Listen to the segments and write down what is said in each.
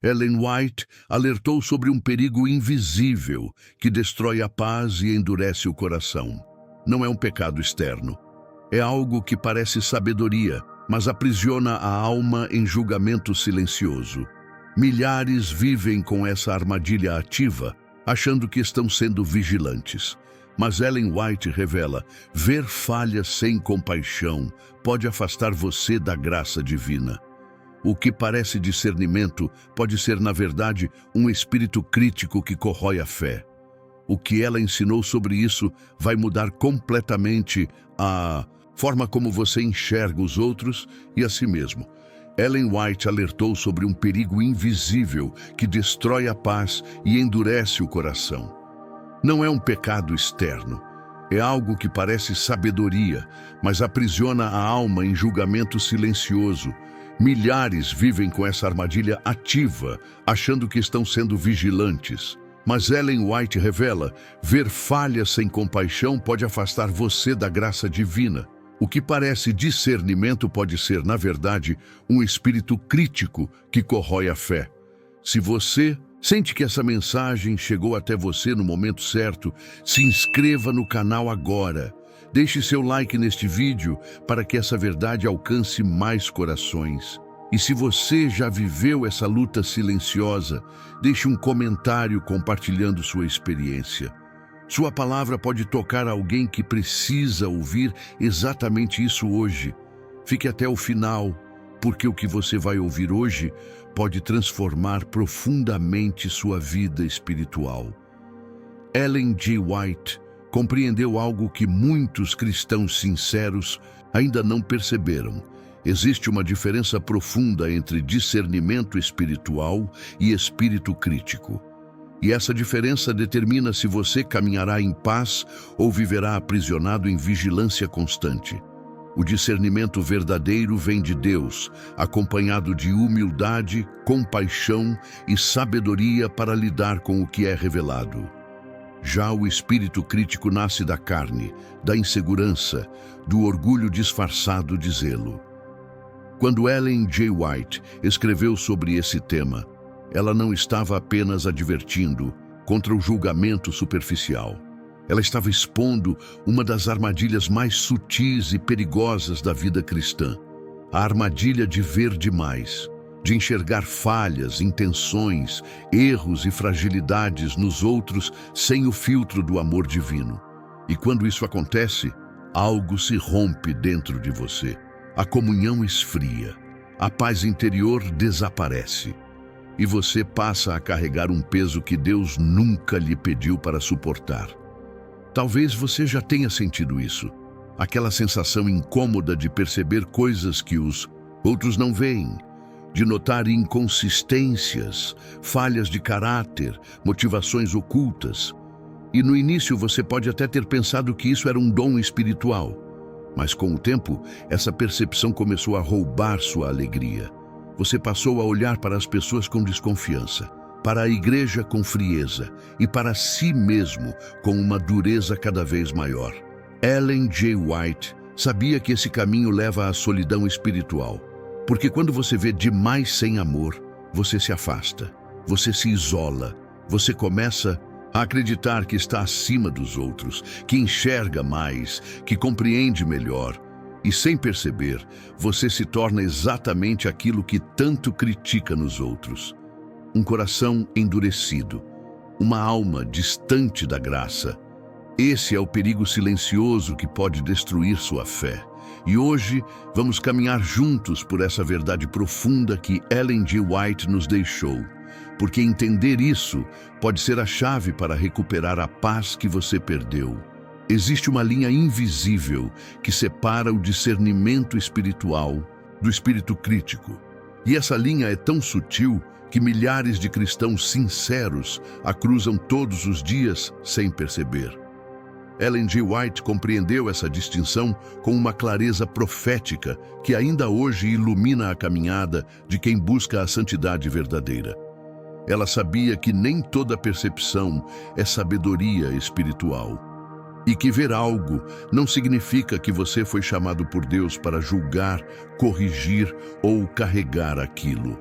Ellen White alertou sobre um perigo invisível que destrói a paz e endurece o coração. Não é um pecado externo. É algo que parece sabedoria, mas aprisiona a alma em julgamento silencioso. Milhares vivem com essa armadilha ativa, achando que estão sendo vigilantes. Mas Ellen White revela: ver falhas sem compaixão pode afastar você da graça divina. O que parece discernimento pode ser, na verdade, um espírito crítico que corrói a fé. O que ela ensinou sobre isso vai mudar completamente a forma como você enxerga os outros e a si mesmo. Ellen White alertou sobre um perigo invisível que destrói a paz e endurece o coração. Não é um pecado externo. É algo que parece sabedoria, mas aprisiona a alma em julgamento silencioso. Milhares vivem com essa armadilha ativa, achando que estão sendo vigilantes. Mas Ellen White revela: ver falhas sem compaixão pode afastar você da graça divina. O que parece discernimento pode ser, na verdade, um espírito crítico que corrói a fé. Se você sente que essa mensagem chegou até você no momento certo, se inscreva no canal agora. Deixe seu like neste vídeo para que essa verdade alcance mais corações. E se você já viveu essa luta silenciosa, deixe um comentário compartilhando sua experiência. Sua palavra pode tocar alguém que precisa ouvir exatamente isso hoje. Fique até o final, porque o que você vai ouvir hoje pode transformar profundamente sua vida espiritual. Ellen G. White compreendeu algo que muitos cristãos sinceros ainda não perceberam. Existe uma diferença profunda entre discernimento espiritual e espírito crítico. E essa diferença determina se você caminhará em paz ou viverá aprisionado em vigilância constante. O discernimento verdadeiro vem de Deus, acompanhado de humildade, compaixão e sabedoria para lidar com o que é revelado. Já o espírito crítico nasce da carne, da insegurança, do orgulho disfarçado de zelo. Quando Ellen G. White escreveu sobre esse tema, ela não estava apenas advertindo contra o julgamento superficial. Ela estava expondo uma das armadilhas mais sutis e perigosas da vida cristã. A armadilha de ver demais, de enxergar falhas, intenções, erros e fragilidades nos outros sem o filtro do amor divino. E quando isso acontece, algo se rompe dentro de você. A comunhão esfria, a paz interior desaparece. E você passa a carregar um peso que Deus nunca lhe pediu para suportar. Talvez você já tenha sentido isso. Aquela sensação incômoda de perceber coisas que os outros não veem, de notar inconsistências, falhas de caráter, motivações ocultas. E no início você pode até ter pensado que isso era um dom espiritual. Mas com o tempo, essa percepção começou a roubar sua alegria. Você passou a olhar para as pessoas com desconfiança, para a igreja com frieza e para si mesmo com uma dureza cada vez maior. Ellen G. White sabia que esse caminho leva à solidão espiritual, porque quando você vê demais sem amor, você se afasta, você se isola, você começa a acreditar que está acima dos outros, que enxerga mais, que compreende melhor. E sem perceber, você se torna exatamente aquilo que tanto critica nos outros. Um coração endurecido, uma alma distante da graça. Esse é o perigo silencioso que pode destruir sua fé. E hoje vamos caminhar juntos por essa verdade profunda que Ellen G. White nos deixou. Porque entender isso pode ser a chave para recuperar a paz que você perdeu. Existe uma linha invisível que separa o discernimento espiritual do espírito crítico. E essa linha é tão sutil que milhares de cristãos sinceros a cruzam todos os dias sem perceber. Ellen G. White compreendeu essa distinção com uma clareza profética que ainda hoje ilumina a caminhada de quem busca a santidade verdadeira. Ela sabia que nem toda percepção é sabedoria espiritual. E que ver algo não significa que você foi chamado por Deus para julgar, corrigir ou carregar aquilo.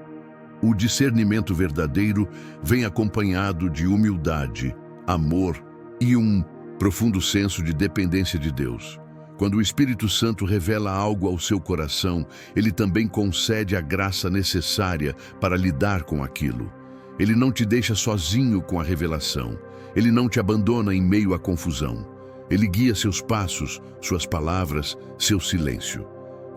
O discernimento verdadeiro vem acompanhado de humildade, amor e um profundo senso de dependência de Deus. Quando o Espírito Santo revela algo ao seu coração, ele também concede a graça necessária para lidar com aquilo. Ele não te deixa sozinho com a revelação. Ele não te abandona em meio à confusão. Ele guia seus passos, suas palavras, seu silêncio.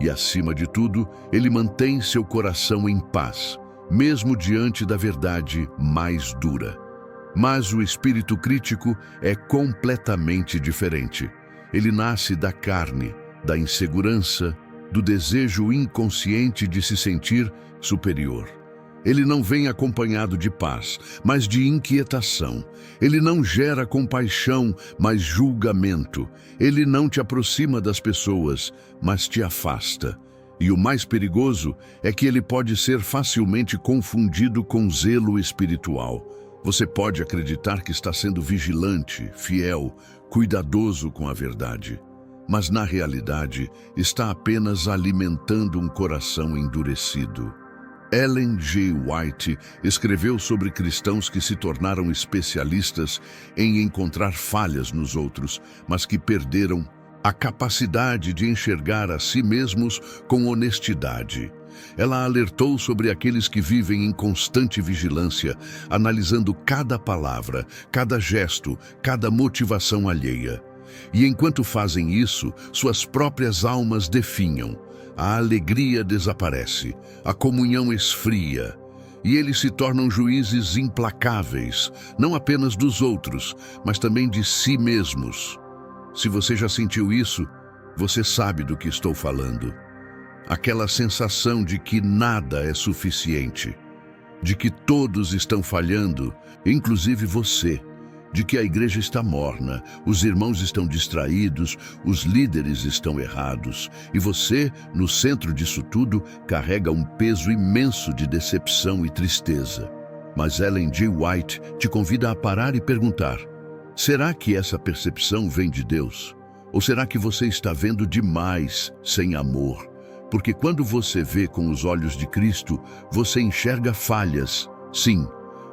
E, acima de tudo, ele mantém seu coração em paz, mesmo diante da verdade mais dura. Mas o espírito crítico é completamente diferente. Ele nasce da carne, da insegurança, do desejo inconsciente de se sentir superior. Ele não vem acompanhado de paz, mas de inquietação. Ele não gera compaixão, mas julgamento. Ele não te aproxima das pessoas, mas te afasta. E o mais perigoso é que ele pode ser facilmente confundido com zelo espiritual. Você pode acreditar que está sendo vigilante, fiel, cuidadoso com a verdade, mas na realidade está apenas alimentando um coração endurecido. Ellen G. White escreveu sobre cristãos que se tornaram especialistas em encontrar falhas nos outros, mas que perderam a capacidade de enxergar a si mesmos com honestidade. Ela alertou sobre aqueles que vivem em constante vigilância, analisando cada palavra, cada gesto, cada motivação alheia. E enquanto fazem isso, suas próprias almas definham. A alegria desaparece, a comunhão esfria, e eles se tornam juízes implacáveis, não apenas dos outros, mas também de si mesmos. Se você já sentiu isso, você sabe do que estou falando. Aquela sensação de que nada é suficiente, de que todos estão falhando, inclusive você, de que a igreja está morna, os irmãos estão distraídos, os líderes estão errados, e você, no centro disso tudo, carrega um peso imenso de decepção e tristeza. Mas Ellen G. White te convida a parar e perguntar: será que essa percepção vem de Deus? Ou será que você está vendo demais sem amor? Porque quando você vê com os olhos de Cristo, você enxerga falhas, sim,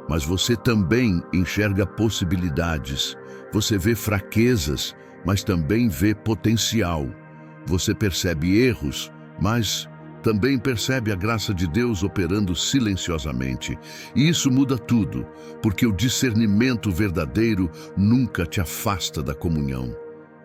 mas você também enxerga possibilidades. Você vê fraquezas, mas também vê potencial. Você percebe erros, mas também percebe a graça de Deus operando silenciosamente. E isso muda tudo, porque o discernimento verdadeiro nunca te afasta da comunhão.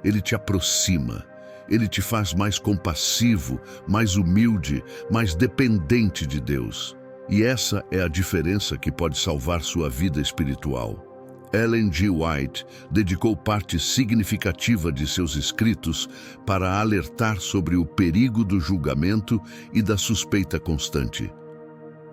Ele te aproxima. Ele te faz mais compassivo, mais humilde, mais dependente de Deus. E essa é a diferença que pode salvar sua vida espiritual. Ellen G. White dedicou parte significativa de seus escritos para alertar sobre o perigo do julgamento e da suspeita constante.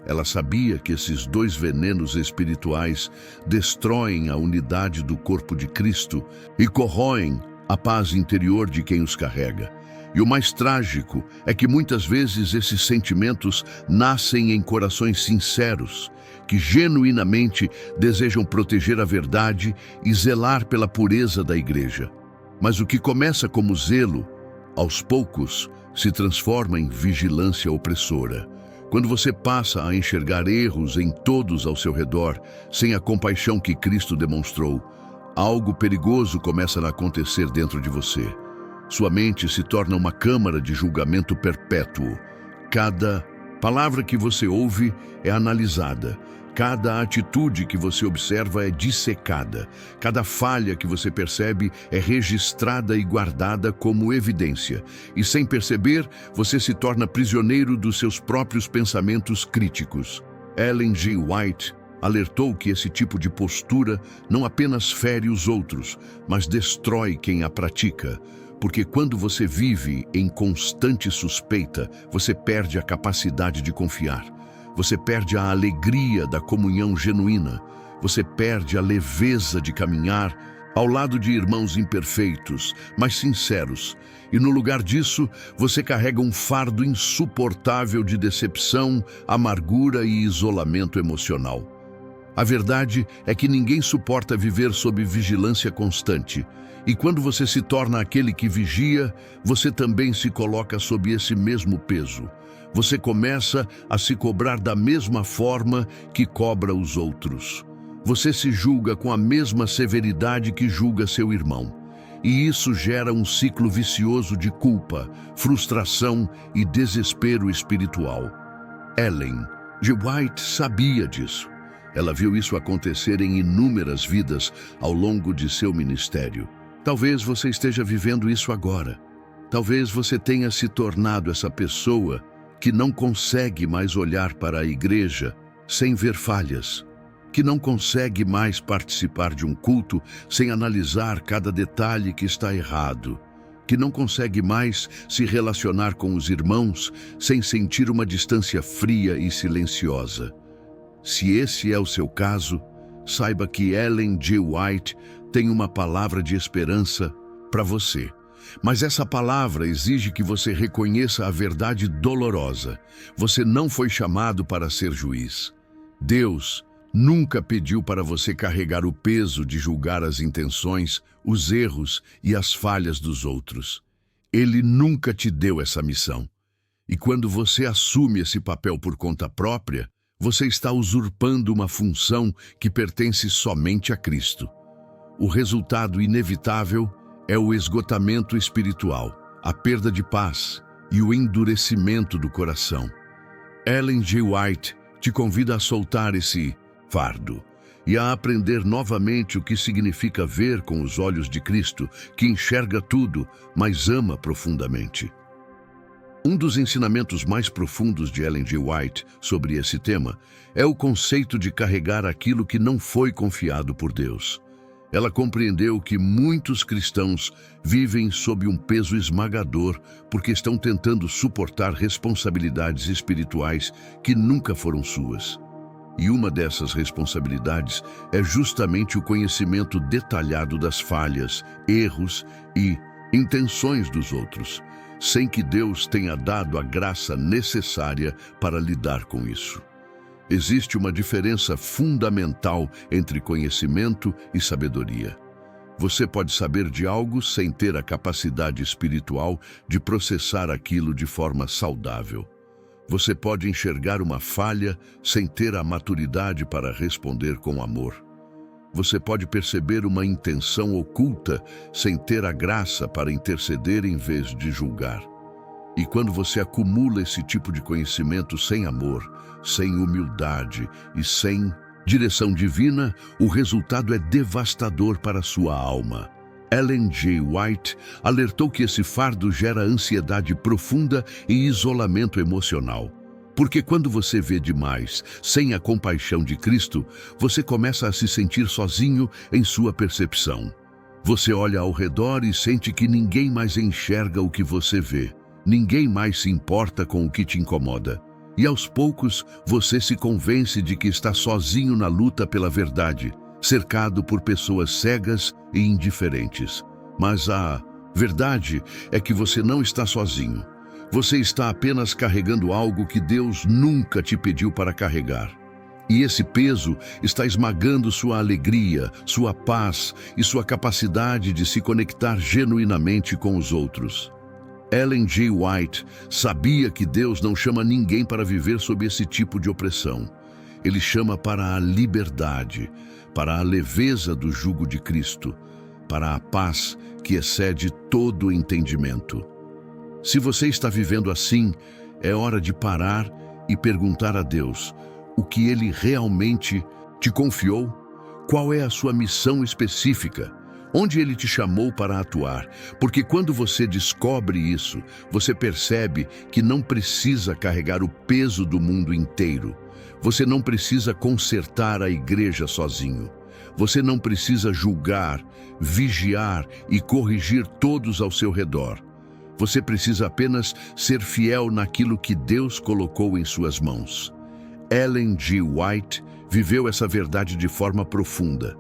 Ela sabia que esses dois venenos espirituais destroem a unidade do corpo de Cristo e corroem a paz interior de quem os carrega. E o mais trágico é que muitas vezes esses sentimentos nascem em corações sinceros, que genuinamente desejam proteger a verdade e zelar pela pureza da igreja. Mas o que começa como zelo, aos poucos, se transforma em vigilância opressora. Quando você passa a enxergar erros em todos ao seu redor, sem a compaixão que Cristo demonstrou, algo perigoso começa a acontecer dentro de você. Sua mente se torna uma câmara de julgamento perpétuo. Cada palavra que você ouve é analisada. Cada atitude que você observa é dissecada. Cada falha que você percebe é registrada e guardada como evidência. E sem perceber, você se torna prisioneiro dos seus próprios pensamentos críticos. Ellen G. White alertou que esse tipo de postura não apenas fere os outros, mas destrói quem a pratica. Porque quando você vive em constante suspeita, você perde a capacidade de confiar. Você perde a alegria da comunhão genuína. Você perde a leveza de caminhar ao lado de irmãos imperfeitos, mas sinceros. E no lugar disso, você carrega um fardo insuportável de decepção, amargura e isolamento emocional. A verdade é que ninguém suporta viver sob vigilância constante. E quando você se torna aquele que vigia, você também se coloca sob esse mesmo peso. Você começa a se cobrar da mesma forma que cobra os outros. Você se julga com a mesma severidade que julga seu irmão. E isso gera um ciclo vicioso de culpa, frustração e desespero espiritual. Ellen G. White sabia disso. Ela viu isso acontecer em inúmeras vidas ao longo de seu ministério. Talvez você esteja vivendo isso agora. Talvez você tenha se tornado essa pessoa que não consegue mais olhar para a igreja sem ver falhas, que não consegue mais participar de um culto sem analisar cada detalhe que está errado, que não consegue mais se relacionar com os irmãos sem sentir uma distância fria e silenciosa. Se esse é o seu caso, saiba que Ellen G. White tem uma palavra de esperança para você. Mas essa palavra exige que você reconheça a verdade dolorosa. Você não foi chamado para ser juiz. Deus nunca pediu para você carregar o peso de julgar as intenções, os erros e as falhas dos outros. Ele nunca te deu essa missão. E quando você assume esse papel por conta própria, você está usurpando uma função que pertence somente a Cristo. O resultado inevitável é o esgotamento espiritual, a perda de paz e o endurecimento do coração. Ellen G. White te convida a soltar esse fardo e a aprender novamente o que significa ver com os olhos de Cristo, que enxerga tudo, mas ama profundamente. Um dos ensinamentos mais profundos de Ellen G. White sobre esse tema é o conceito de carregar aquilo que não foi confiado por Deus. Ela compreendeu que muitos cristãos vivem sob um peso esmagador porque estão tentando suportar responsabilidades espirituais que nunca foram suas. E uma dessas responsabilidades é justamente o conhecimento detalhado das falhas, erros e intenções dos outros, sem que Deus tenha dado a graça necessária para lidar com isso. Existe uma diferença fundamental entre conhecimento e sabedoria. Você pode saber de algo sem ter a capacidade espiritual de processar aquilo de forma saudável. Você pode enxergar uma falha sem ter a maturidade para responder com amor. Você pode perceber uma intenção oculta sem ter a graça para interceder em vez de julgar. E quando você acumula esse tipo de conhecimento sem amor, sem humildade e sem direção divina, o resultado é devastador para a sua alma. Ellen G. White alertou que esse fardo gera ansiedade profunda e isolamento emocional. Porque quando você vê demais, sem a compaixão de Cristo, você começa a se sentir sozinho em sua percepção. Você olha ao redor e sente que ninguém mais enxerga o que você vê. Ninguém mais se importa com o que te incomoda. E aos poucos, você se convence de que está sozinho na luta pela verdade, cercado por pessoas cegas e indiferentes. Mas a verdade é que você não está sozinho. Você está apenas carregando algo que Deus nunca te pediu para carregar. E esse peso está esmagando sua alegria, sua paz e sua capacidade de se conectar genuinamente com os outros. Ellen G. White sabia que Deus não chama ninguém para viver sob esse tipo de opressão. Ele chama para a liberdade, para a leveza do jugo de Cristo, para a paz que excede todo o entendimento. Se você está vivendo assim, é hora de parar e perguntar a Deus o que Ele realmente te confiou, qual é a sua missão específica, onde Ele te chamou para atuar, porque quando você descobre isso, você percebe que não precisa carregar o peso do mundo inteiro. Você não precisa consertar a igreja sozinho. Você não precisa julgar, vigiar e corrigir todos ao seu redor. Você precisa apenas ser fiel naquilo que Deus colocou em suas mãos. Ellen G. White viveu essa verdade de forma profunda.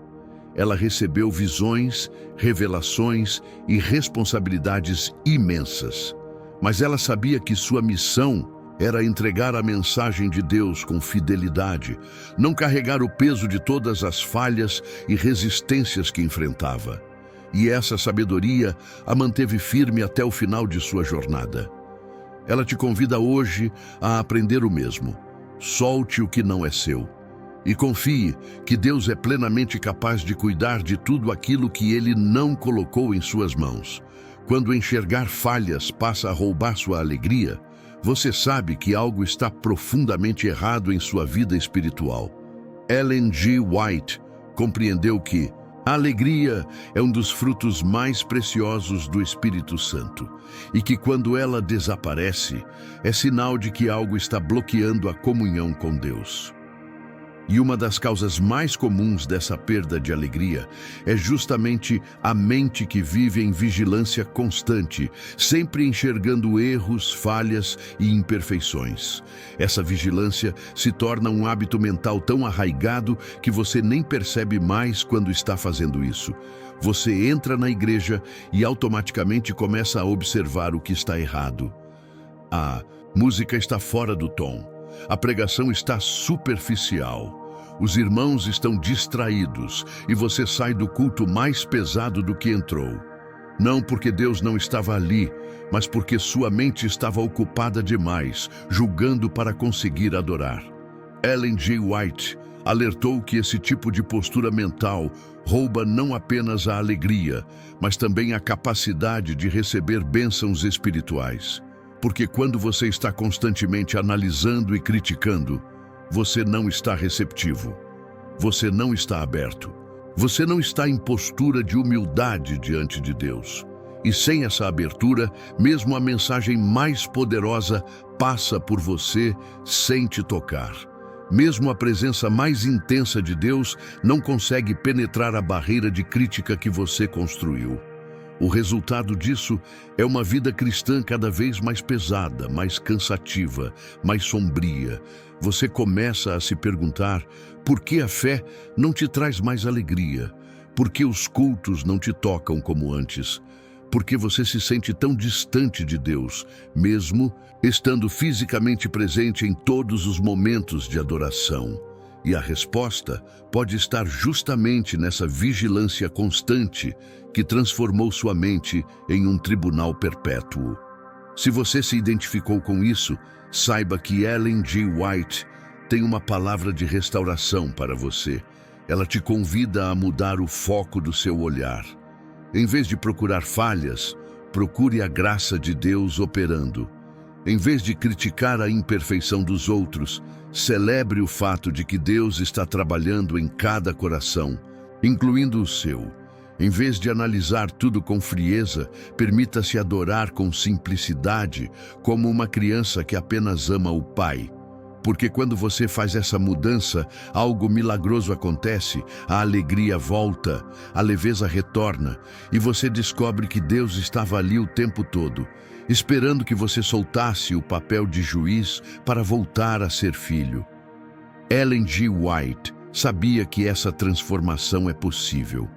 Ela recebeu visões, revelações e responsabilidades imensas. Mas ela sabia que sua missão era entregar a mensagem de Deus com fidelidade, não carregar o peso de todas as falhas e resistências que enfrentava. E essa sabedoria a manteve firme até o final de sua jornada. Ela te convida hoje a aprender o mesmo. Solte o que não é seu. E confie que Deus é plenamente capaz de cuidar de tudo aquilo que Ele não colocou em suas mãos. Quando enxergar falhas passa a roubar sua alegria, você sabe que algo está profundamente errado em sua vida espiritual. Ellen G. White compreendeu que a alegria é um dos frutos mais preciosos do Espírito Santo e que quando ela desaparece, é sinal de que algo está bloqueando a comunhão com Deus. E uma das causas mais comuns dessa perda de alegria é justamente a mente que vive em vigilância constante, sempre enxergando erros, falhas e imperfeições. Essa vigilância se torna um hábito mental tão arraigado que você nem percebe mais quando está fazendo isso. Você entra na igreja e automaticamente começa a observar o que está errado. A música está fora do tom. A pregação está superficial. Os irmãos estão distraídos e você sai do culto mais pesado do que entrou. Não porque Deus não estava ali, mas porque sua mente estava ocupada demais, julgando para conseguir adorar. Ellen G. White alertou que esse tipo de postura mental rouba não apenas a alegria, mas também a capacidade de receber bênçãos espirituais. Porque quando você está constantemente analisando e criticando, você não está receptivo. Você não está aberto. Você não está em postura de humildade diante de Deus. E sem essa abertura, mesmo a mensagem mais poderosa passa por você sem te tocar. Mesmo a presença mais intensa de Deus não consegue penetrar a barreira de crítica que você construiu. O resultado disso é uma vida cristã cada vez mais pesada, mais cansativa, mais sombria. Você começa a se perguntar por que a fé não te traz mais alegria, por que os cultos não te tocam como antes, por que você se sente tão distante de Deus, mesmo estando fisicamente presente em todos os momentos de adoração. E a resposta pode estar justamente nessa vigilância constante que transformou sua mente em um tribunal perpétuo. Se você se identificou com isso, saiba que Ellen G. White tem uma palavra de restauração para você. Ela te convida a mudar o foco do seu olhar. Em vez de procurar falhas, procure a graça de Deus operando. Em vez de criticar a imperfeição dos outros, celebre o fato de que Deus está trabalhando em cada coração, incluindo o seu. Em vez de analisar tudo com frieza, permita-se adorar com simplicidade, como uma criança que apenas ama o Pai. Porque quando você faz essa mudança, algo milagroso acontece, a alegria volta, a leveza retorna, e você descobre que Deus estava ali o tempo todo, esperando que você soltasse o papel de juiz para voltar a ser filho. Ellen G. White sabia que essa transformação é possível.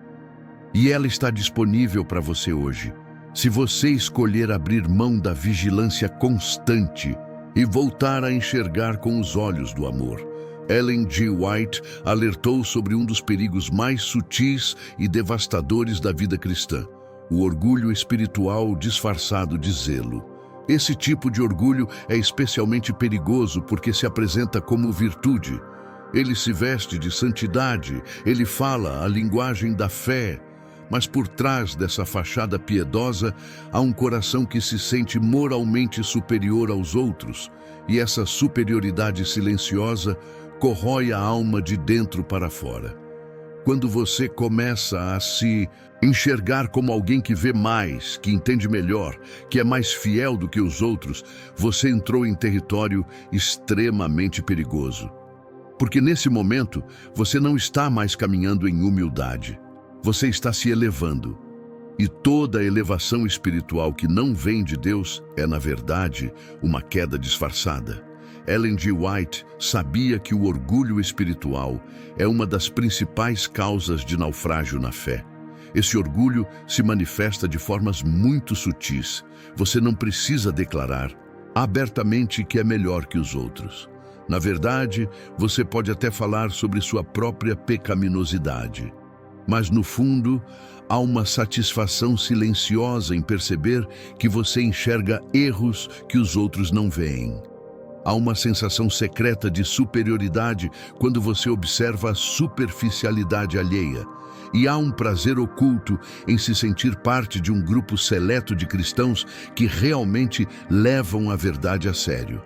E ela está disponível para você hoje, se você escolher abrir mão da vigilância constante e voltar a enxergar com os olhos do amor. Ellen G. White alertou sobre um dos perigos mais sutis e devastadores da vida cristã: o orgulho espiritual disfarçado de zelo. Esse tipo de orgulho é especialmente perigoso porque se apresenta como virtude. Ele se veste de santidade, ele fala a linguagem da fé, mas por trás dessa fachada piedosa há um coração que se sente moralmente superior aos outros, e essa superioridade silenciosa corrói a alma de dentro para fora. Quando você começa a se enxergar como alguém que vê mais, que entende melhor, que é mais fiel do que os outros, você entrou em território extremamente perigoso. Porque nesse momento, você não está mais caminhando em humildade. Você está se elevando. E toda elevação espiritual que não vem de Deus é, na verdade, uma queda disfarçada. Ellen G. White sabia que o orgulho espiritual é uma das principais causas de naufrágio na fé. Esse orgulho se manifesta de formas muito sutis. Você não precisa declarar abertamente que é melhor que os outros. Na verdade, você pode até falar sobre sua própria pecaminosidade. Mas no fundo, há uma satisfação silenciosa em perceber que você enxerga erros que os outros não veem. Há uma sensação secreta de superioridade quando você observa a superficialidade alheia. E há um prazer oculto em se sentir parte de um grupo seleto de cristãos que realmente levam a verdade a sério.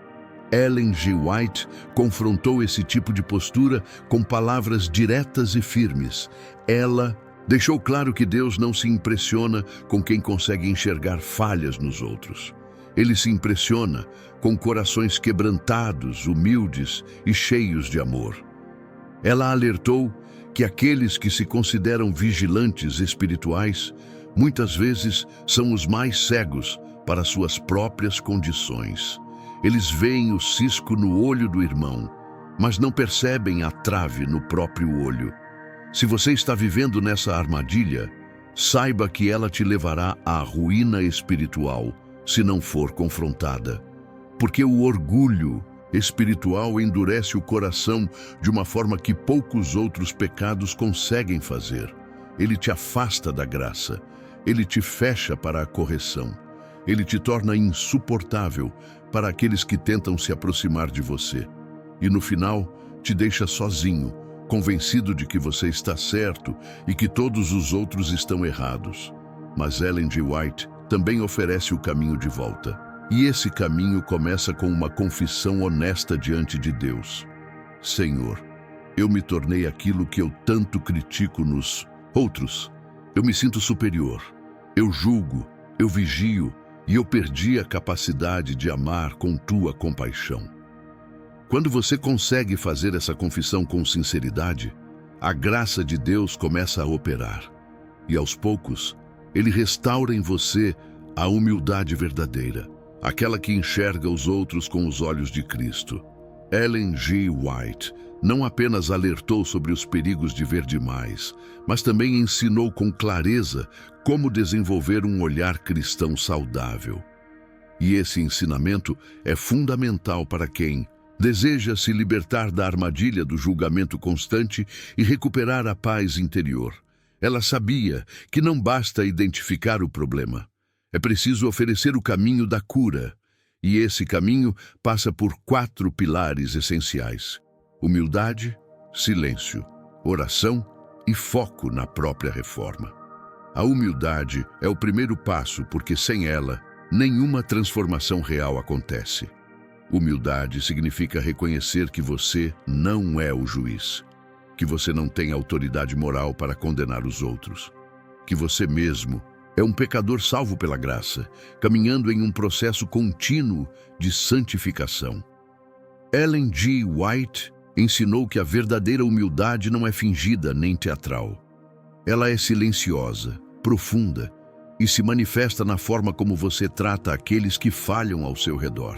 Ellen G. White confrontou esse tipo de postura com palavras diretas e firmes. Ela deixou claro que Deus não se impressiona com quem consegue enxergar falhas nos outros. Ele se impressiona com corações quebrantados, humildes e cheios de amor. Ela alertou que aqueles que se consideram vigilantes espirituais muitas vezes são os mais cegos para suas próprias condições. Eles veem o cisco no olho do irmão, mas não percebem a trave no próprio olho. Se você está vivendo nessa armadilha, saiba que ela te levará à ruína espiritual se não for confrontada. Porque o orgulho espiritual endurece o coração de uma forma que poucos outros pecados conseguem fazer. Ele te afasta da graça, ele te fecha para a correção, ele te torna insuportável para aqueles que tentam se aproximar de você. E no final, te deixa sozinho, convencido de que você está certo e que todos os outros estão errados. Mas Ellen G. White também oferece o caminho de volta. E esse caminho começa com uma confissão honesta diante de Deus. Senhor, eu me tornei aquilo que eu tanto critico nos outros. Eu me sinto superior. Eu julgo, eu vigio e eu perdi a capacidade de amar com tua compaixão. Quando você consegue fazer essa confissão com sinceridade, a graça de Deus começa a operar. E aos poucos, Ele restaura em você a humildade verdadeira, aquela que enxerga os outros com os olhos de Cristo. Ellen G. White não apenas alertou sobre os perigos de ver demais, mas também ensinou com clareza como desenvolver um olhar cristão saudável. E esse ensinamento é fundamental para quem deseja se libertar da armadilha do julgamento constante e recuperar a paz interior. Ela sabia que não basta identificar o problema. É preciso oferecer o caminho da cura. E esse caminho passa por 4 pilares essenciais: humildade, silêncio, oração e foco na própria reforma. A humildade é o primeiro passo, porque sem ela, nenhuma transformação real acontece. Humildade significa reconhecer que você não é o juiz, que você não tem autoridade moral para condenar os outros, que você mesmo é um pecador salvo pela graça, caminhando em um processo contínuo de santificação. Ellen G. White ensinou que a verdadeira humildade não é fingida nem teatral. Ela é silenciosa, profunda e se manifesta na forma como você trata aqueles que falham ao seu redor.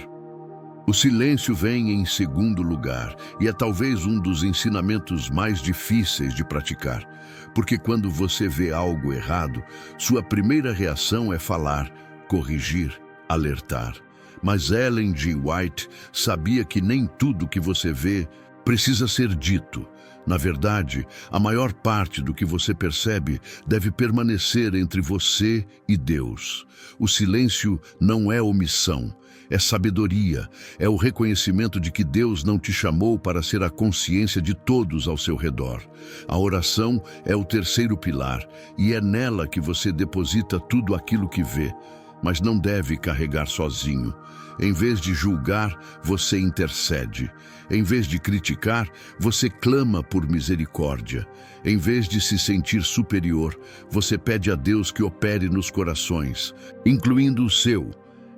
O silêncio vem em segundo lugar e é talvez um dos ensinamentos mais difíceis de praticar, porque quando você vê algo errado, sua primeira reação é falar, corrigir, alertar. Mas Ellen G. White sabia que nem tudo que você vê precisa ser dito. Na verdade, a maior parte do que você percebe deve permanecer entre você e Deus. O silêncio não é omissão. É sabedoria, é o reconhecimento de que Deus não te chamou para ser a consciência de todos ao seu redor. A oração é o terceiro pilar e é nela que você deposita tudo aquilo que vê, mas não deve carregar sozinho. Em vez de julgar, você intercede. Em vez de criticar, você clama por misericórdia. Em vez de se sentir superior, você pede a Deus que opere nos corações, incluindo o seu.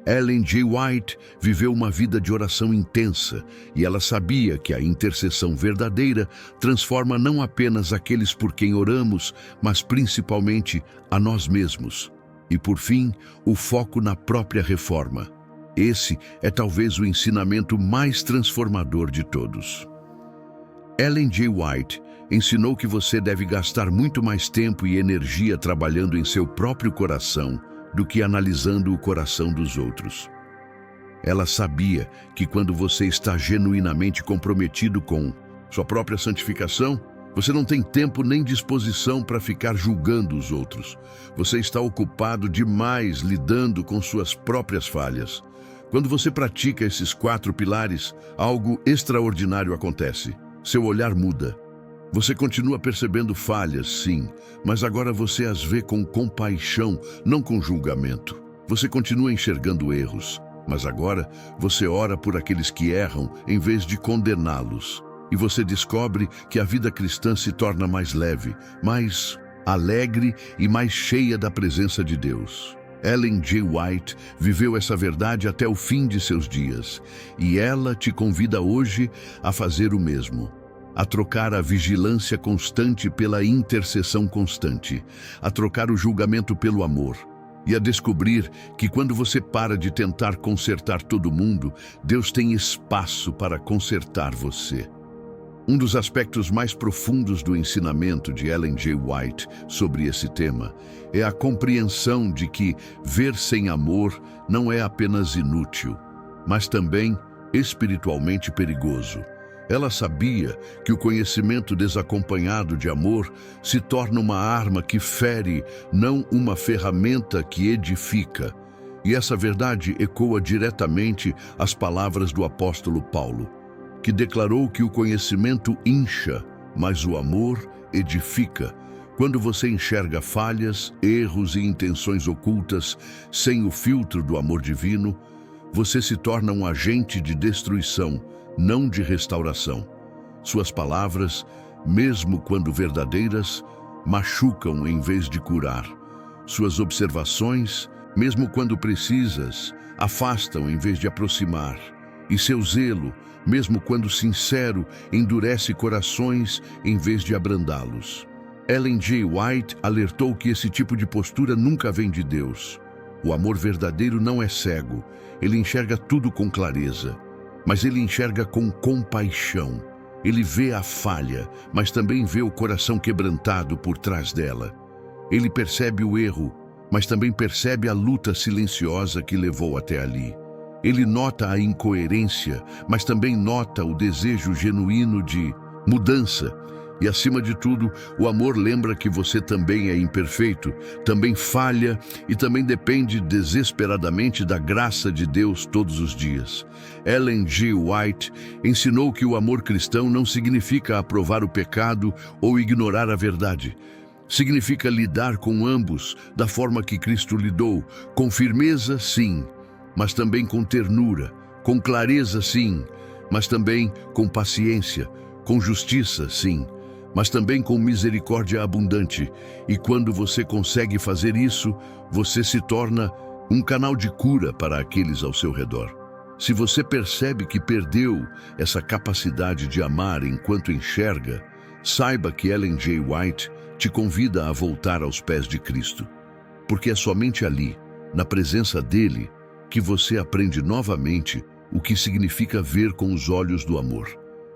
Ellen G. White viveu uma vida de oração intensa e ela sabia que a intercessão verdadeira transforma não apenas aqueles por quem oramos, mas principalmente a nós mesmos. E por fim, o foco na própria reforma. Esse é talvez o ensinamento mais transformador de todos. Ellen G. White ensinou que você deve gastar muito mais tempo e energia trabalhando em seu próprio coração do que analisando o coração dos outros. Ela sabia que quando você está genuinamente comprometido com sua própria santificação, Você não tem tempo nem disposição para ficar julgando os outros. Você está ocupado demais lidando com suas próprias falhas. Quando você pratica esses 4 pilares, algo extraordinário acontece. Seu olhar muda. Você continua percebendo falhas, sim, mas agora você as vê com compaixão, não com julgamento. Você continua enxergando erros, mas agora você ora por aqueles que erram em vez de condená-los. E você descobre que a vida cristã se torna mais leve, mais alegre e mais cheia da presença de Deus. Ellen G. White viveu essa verdade até o fim de seus dias, e ela te convida hoje a fazer o mesmo. A trocar a vigilância constante pela intercessão constante, a trocar o julgamento pelo amor, e a descobrir que quando você para de tentar consertar todo mundo, Deus tem espaço para consertar você. Um dos aspectos mais profundos do ensinamento de Ellen G. White sobre esse tema é a compreensão de que ver sem amor não é apenas inútil, mas também espiritualmente perigoso. Ela sabia que o conhecimento desacompanhado de amor se torna uma arma que fere, não uma ferramenta que edifica. E essa verdade ecoa diretamente as palavras do apóstolo Paulo, que declarou que o conhecimento incha, mas o amor edifica. Quando você enxerga falhas, erros e intenções ocultas sem o filtro do amor divino, você se torna um agente de destruição, não de restauração. Suas palavras, mesmo quando verdadeiras, machucam em vez de curar. Suas observações, mesmo quando precisas, afastam em vez de aproximar. E seu zelo, mesmo quando sincero, endurece corações em vez de abrandá-los. Ellen G. White alertou que esse tipo de postura nunca vem de Deus. O amor verdadeiro não é cego, ele enxerga tudo com clareza, mas ele enxerga com compaixão. Ele vê a falha, mas também vê o coração quebrantado por trás dela. Ele percebe o erro, mas também percebe a luta silenciosa que levou até ali. Ele nota a incoerência, mas também nota o desejo genuíno de mudança. E, acima de tudo, o amor lembra que você também é imperfeito, também falha e também depende desesperadamente da graça de Deus todos os dias. Ellen G. White ensinou que o amor cristão não significa aprovar o pecado ou ignorar a verdade. Significa lidar com ambos da forma que Cristo lidou, com firmeza, sim, mas também com ternura, com clareza, sim, mas também com paciência, com justiça, sim, mas também com misericórdia abundante. E quando você consegue fazer isso, você se torna um canal de cura para aqueles ao seu redor. Se você percebe que perdeu essa capacidade de amar enquanto enxerga, saiba que Ellen G. White te convida a voltar aos pés de Cristo, porque é somente ali, na presença dele, que você aprende novamente o que significa ver com os olhos do amor.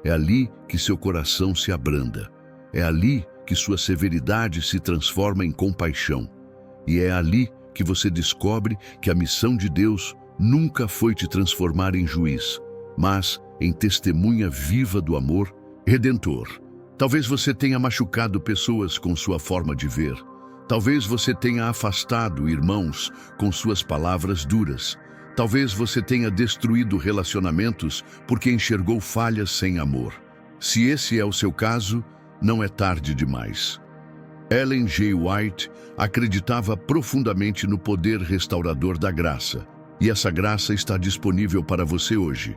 É ali que seu coração se abranda. É ali que sua severidade se transforma em compaixão. E é ali que você descobre que a missão de Deus nunca foi te transformar em juiz, mas em testemunha viva do amor redentor. Talvez você tenha machucado pessoas com sua forma de ver. Talvez você tenha afastado irmãos com suas palavras duras. Talvez você tenha destruído relacionamentos porque enxergou falhas sem amor. Se esse é o seu caso, não é tarde demais. Ellen G. White acreditava profundamente no poder restaurador da graça, e essa graça está disponível para você hoje.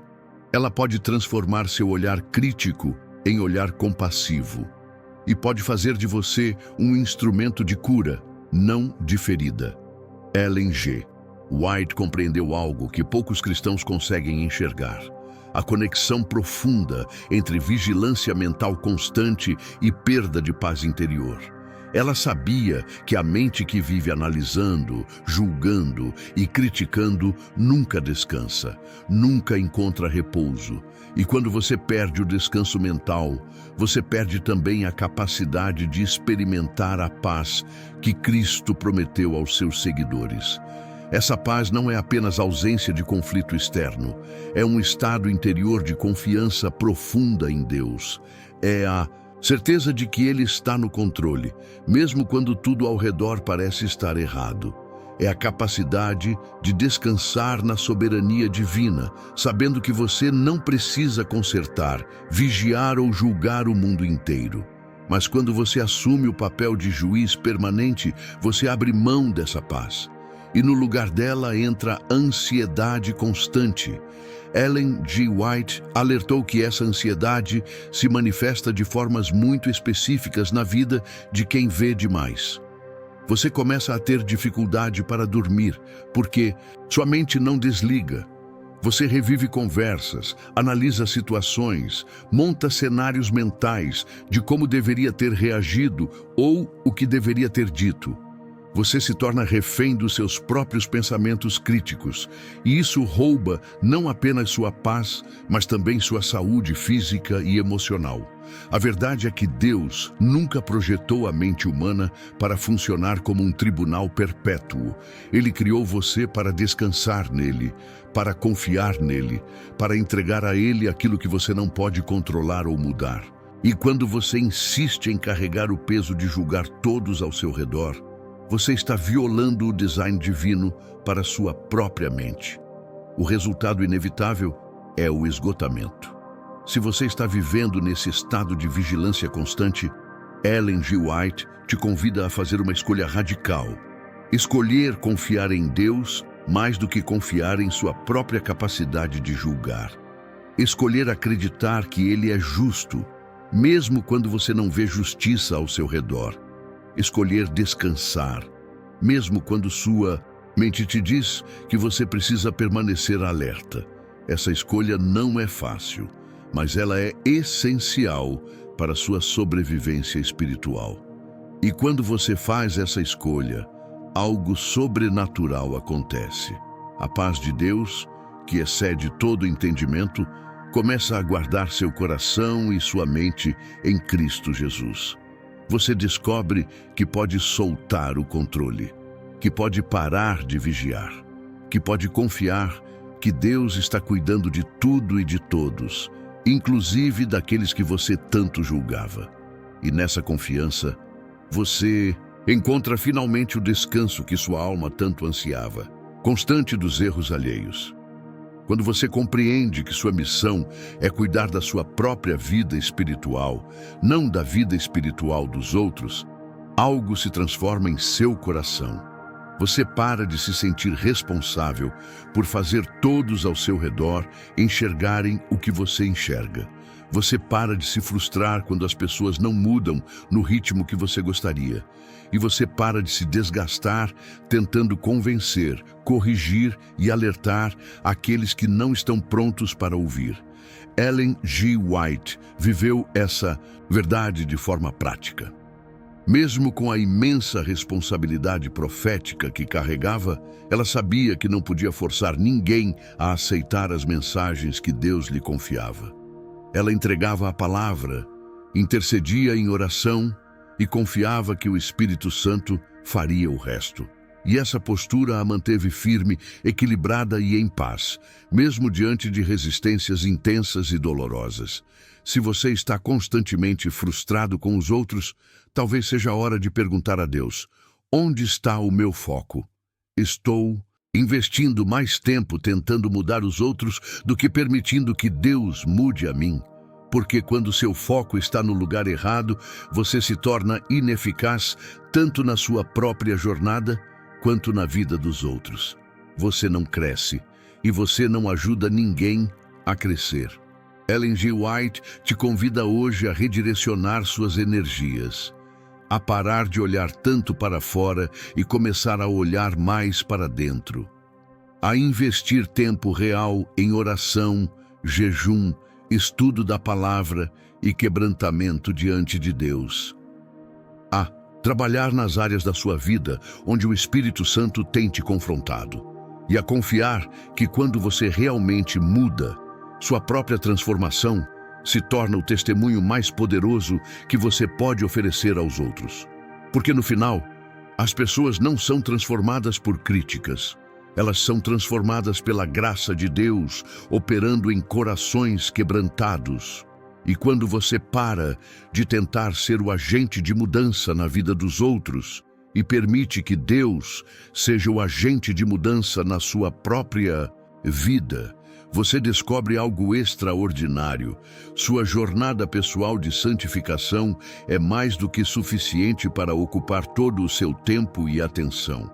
Ela pode transformar seu olhar crítico em olhar compassivo, e pode fazer de você um instrumento de cura, não de ferida. Ellen G. White compreendeu algo que poucos cristãos conseguem enxergar: a conexão profunda entre vigilância mental constante e perda de paz interior. Ela sabia que a mente que vive analisando, julgando e criticando nunca descansa, nunca encontra repouso. E quando você perde o descanso mental, você perde também a capacidade de experimentar a paz que Cristo prometeu aos seus seguidores. Essa paz não é apenas ausência de conflito externo, é um estado interior de confiança profunda em Deus. É a Certeza de que Ele está no controle, mesmo quando tudo ao redor parece estar errado. É a capacidade de descansar na soberania divina, sabendo que você não precisa consertar, vigiar ou julgar o mundo inteiro. Mas quando você assume o papel de juiz permanente, você abre mão dessa paz. E no lugar dela entra ansiedade constante. Ellen G. White alertou que essa ansiedade se manifesta de formas muito específicas na vida de quem vê demais. Você começa a ter dificuldade para dormir, porque sua mente não desliga. Você revive conversas, analisa situações, monta cenários mentais de como deveria ter reagido ou o que deveria ter dito. Você se torna refém dos seus próprios pensamentos críticos, e isso rouba não apenas sua paz, mas também sua saúde física e emocional. A verdade é que Deus nunca projetou a mente humana para funcionar como um tribunal perpétuo. Ele criou você para descansar nele, para confiar nele, para entregar a ele aquilo que você não pode controlar ou mudar. E quando você insiste em carregar o peso de julgar todos ao seu redor, você está violando o design divino para sua própria mente. O resultado inevitável é o esgotamento. Se você está vivendo nesse estado de vigilância constante, Ellen G. White te convida a fazer uma escolha radical. Escolher confiar em Deus mais do que confiar em sua própria capacidade de julgar. Escolher acreditar que Ele é justo, mesmo quando você não vê justiça ao seu redor. Escolher descansar, mesmo quando sua mente te diz que você precisa permanecer alerta. Essa escolha não é fácil, mas ela é essencial para sua sobrevivência espiritual. E quando você faz essa escolha, algo sobrenatural acontece. A paz de Deus, que excede todo entendimento, começa a guardar seu coração e sua mente em Cristo Jesus. Você descobre que pode soltar o controle, que pode parar de vigiar, que pode confiar que Deus está cuidando de tudo e de todos, inclusive daqueles que você tanto julgava. E nessa confiança, você encontra finalmente o descanso que sua alma tanto ansiava, constante dos erros alheios. Quando você compreende que sua missão é cuidar da sua própria vida espiritual, não da vida espiritual dos outros, algo se transforma em seu coração. Você para de se sentir responsável por fazer todos ao seu redor enxergarem o que você enxerga. Você para de se frustrar quando as pessoas não mudam no ritmo que você gostaria. E você para de se desgastar tentando convencer, corrigir e alertar aqueles que não estão prontos para ouvir. Ellen G. White viveu essa verdade de forma prática. Mesmo com a imensa responsabilidade profética que carregava, ela sabia que não podia forçar ninguém a aceitar as mensagens que Deus lhe confiava. Ela entregava a palavra, intercedia em oração e confiava que o Espírito Santo faria o resto. E essa postura a manteve firme, equilibrada e em paz, mesmo diante de resistências intensas e dolorosas. Se você está constantemente frustrado com os outros, talvez seja a hora de perguntar a Deus: onde está o meu foco? Estou investindo mais tempo tentando mudar os outros do que permitindo que Deus mude a mim. Porque quando seu foco está no lugar errado, você se torna ineficaz tanto na sua própria jornada quanto na vida dos outros. Você não cresce e você não ajuda ninguém a crescer. Ellen G. White te convida hoje a redirecionar suas energias, a parar de olhar tanto para fora e começar a olhar mais para dentro, a investir tempo real em oração, jejum, estudo da palavra e quebrantamento diante de Deus. A trabalhar nas áreas da sua vida onde o Espírito Santo tem te confrontado. E a confiar que quando você realmente muda, sua própria transformação se torna o testemunho mais poderoso que você pode oferecer aos outros. Porque no final, as pessoas não são transformadas por críticas. Elas são transformadas pela graça de Deus, operando em corações quebrantados. E quando você para de tentar ser o agente de mudança na vida dos outros e permite que Deus seja o agente de mudança na sua própria vida, você descobre algo extraordinário. Sua jornada pessoal de santificação é mais do que suficiente para ocupar todo o seu tempo e atenção.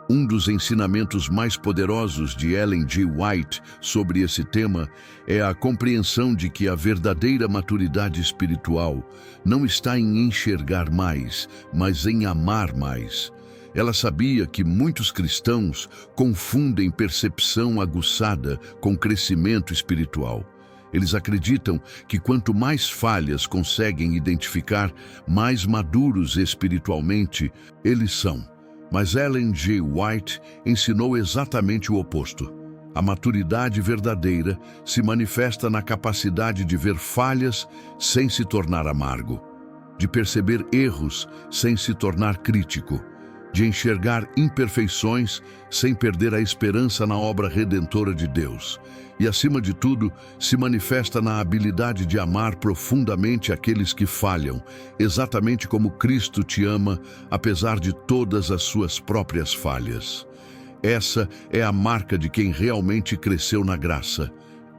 Um dos ensinamentos mais poderosos de Ellen G. White sobre esse tema é a compreensão de que a verdadeira maturidade espiritual não está em enxergar mais, mas em amar mais. Ela sabia que muitos cristãos confundem percepção aguçada com crescimento espiritual. Eles acreditam que quanto mais falhas conseguem identificar, mais maduros espiritualmente eles são. Mas Ellen G. White ensinou exatamente o oposto. A maturidade verdadeira se manifesta na capacidade de ver falhas sem se tornar amargo, de perceber erros sem se tornar crítico, de enxergar imperfeições sem perder a esperança na obra redentora de Deus. E, acima de tudo, se manifesta na habilidade de amar profundamente aqueles que falham, exatamente como Cristo te ama, apesar de todas as suas próprias falhas. Essa é a marca de quem realmente cresceu na graça.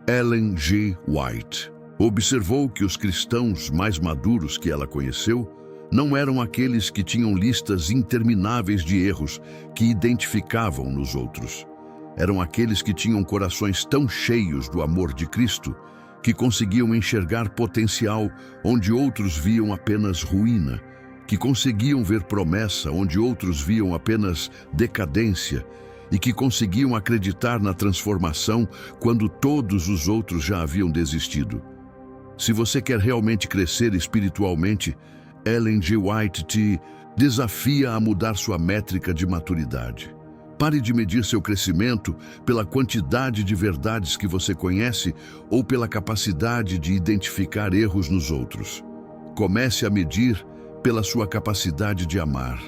Ellen G. White observou que os cristãos mais maduros que ela conheceu não eram aqueles que tinham listas intermináveis de erros que identificavam nos outros. Eram aqueles que tinham corações tão cheios do amor de Cristo que conseguiam enxergar potencial onde outros viam apenas ruína, que conseguiam ver promessa onde outros viam apenas decadência e que conseguiam acreditar na transformação quando todos os outros já haviam desistido. Se você quer realmente crescer espiritualmente, Ellen G. White te desafia a mudar sua métrica de maturidade. Pare de medir seu crescimento pela quantidade de verdades que você conhece ou pela capacidade de identificar erros nos outros. Comece a medir pela sua capacidade de amar,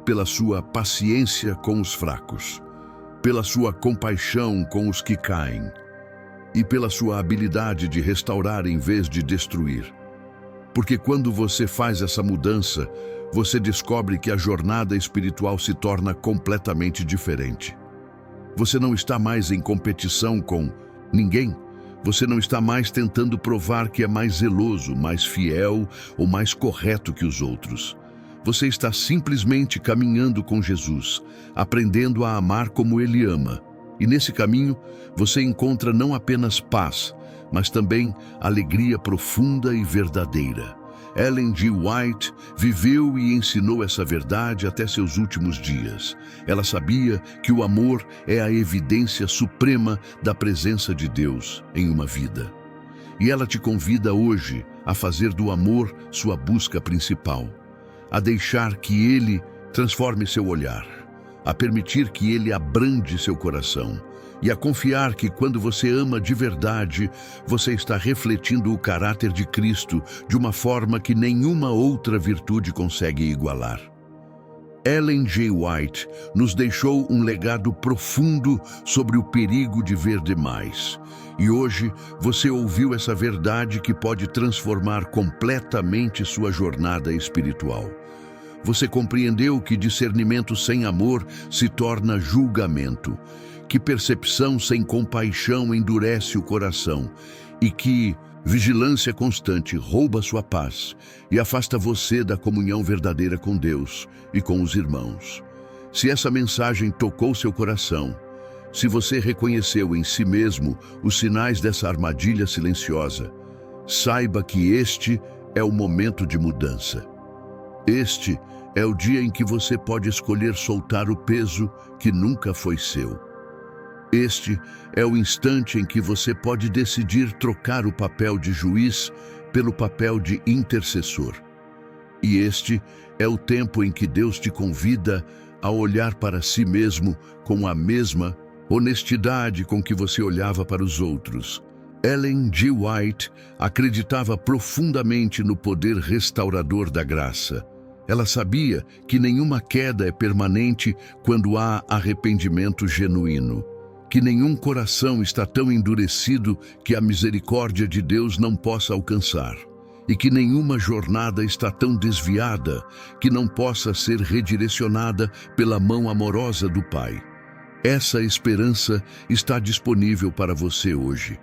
pela sua paciência com os fracos, pela sua compaixão com os que caem e pela sua habilidade de restaurar em vez de destruir. Porque quando você faz essa mudança, você descobre que a jornada espiritual se torna completamente diferente. Você não está mais em competição com ninguém. Você não está mais tentando provar que é mais zeloso, mais fiel ou mais correto que os outros. Você está simplesmente caminhando com Jesus, aprendendo a amar como Ele ama. E nesse caminho, você encontra não apenas paz, mas também alegria profunda e verdadeira. Ellen G. White viveu e ensinou essa verdade até seus últimos dias. Ela sabia que o amor é a evidência suprema da presença de Deus em uma vida. E ela te convida hoje a fazer do amor sua busca principal, a deixar que Ele transforme seu olhar, a permitir que Ele abrande seu coração e a confiar que quando você ama de verdade, você está refletindo o caráter de Cristo de uma forma que nenhuma outra virtude consegue igualar. Ellen G. White nos deixou um legado profundo sobre o perigo de ver demais. E hoje você ouviu essa verdade que pode transformar completamente sua jornada espiritual. Você compreendeu que discernimento sem amor se torna julgamento, que percepção sem compaixão endurece o coração e que vigilância constante rouba sua paz e afasta você da comunhão verdadeira com Deus e com os irmãos. Se essa mensagem tocou seu coração, se você reconheceu em si mesmo os sinais dessa armadilha silenciosa, saiba que este é o momento de mudança. Este é o dia em que você pode escolher soltar o peso que nunca foi seu. Este é o instante em que você pode decidir trocar o papel de juiz pelo papel de intercessor. E este é o tempo em que Deus te convida a olhar para si mesmo com a mesma honestidade com que você olhava para os outros. Ellen G. White acreditava profundamente no poder restaurador da graça. Ela sabia que nenhuma queda é permanente quando há arrependimento genuíno. que nenhum coração está tão endurecido que a misericórdia de Deus não possa alcançar, e que nenhuma jornada está tão desviada que não possa ser redirecionada pela mão amorosa do Pai. Essa esperança está disponível para você hoje.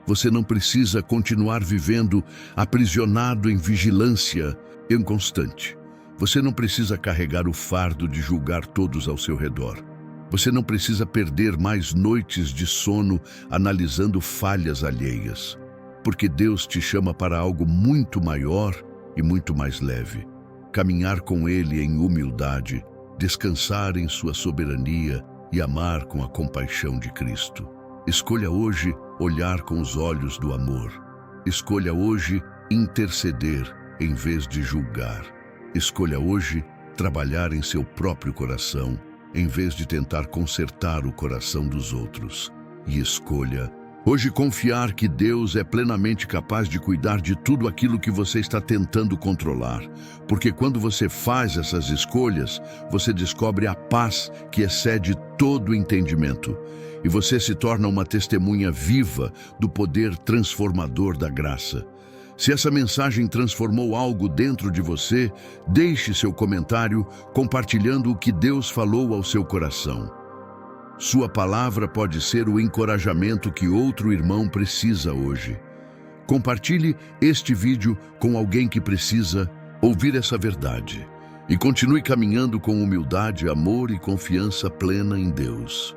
Você não precisa continuar vivendo aprisionado em vigilância inconstante. Você não precisa carregar o fardo de julgar todos ao seu redor. Você não precisa perder mais noites de sono analisando falhas alheias, porque Deus te chama para algo muito maior e muito mais leve. Caminhar com Ele em humildade, descansar em sua soberania e amar com a compaixão de Cristo. Escolha hoje olhar com os olhos do amor. Escolha hoje interceder em vez de julgar. Escolha hoje trabalhar em seu próprio coração, em vez de tentar consertar o coração dos outros. E escolha hoje confiar que Deus é plenamente capaz de cuidar de tudo aquilo que você está tentando controlar. Porque quando você faz essas escolhas, você descobre a paz que excede todo o entendimento. E você se torna uma testemunha viva do poder transformador da graça. Se essa mensagem transformou algo dentro de você, deixe seu comentário compartilhando o que Deus falou ao seu coração. Sua palavra pode ser o encorajamento que outro irmão precisa hoje. Compartilhe este vídeo com alguém que precisa ouvir essa verdade. E continue caminhando com humildade, amor e confiança plena em Deus.